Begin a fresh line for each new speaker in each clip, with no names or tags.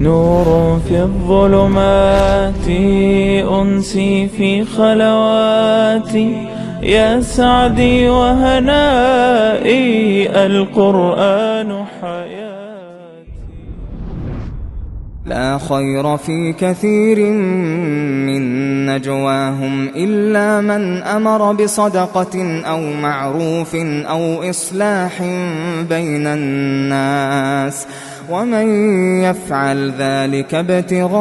نور في الظلمات أنسي في خلواتي، يا سعدي وهنائي القرآن حياتي.
لا خير في كثير من نجواهم إلا من أمر بصدقة أو معروف أو إصلاح بين الناس، ومن يفعل ذلك ابتغاء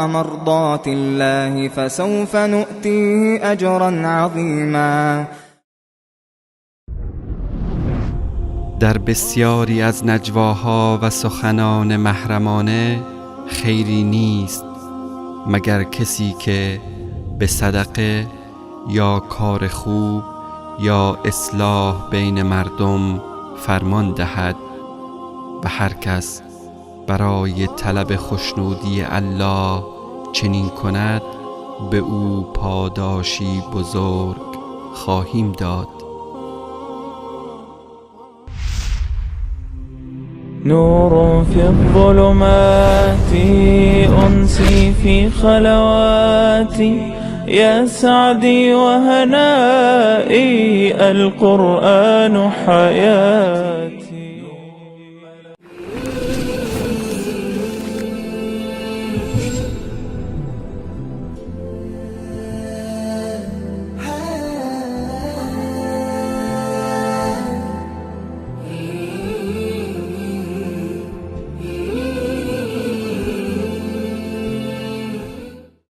مرضات الله فسوف نؤتيه أجرا عظيما.
در بسیاری از نجواها و سخنان محرمانه خیری نیست مگر کسی که به صدقه یا کار خوب یا اصلاح بین مردم فرمان دهد و هر کس برای طلب خوشنودی الله چنین کند به او پاداشی بزرگ خواهیم داد.
نور في الظلمات أنسي في خلواتي، يا سعدي وهنائي القرآن حياتي.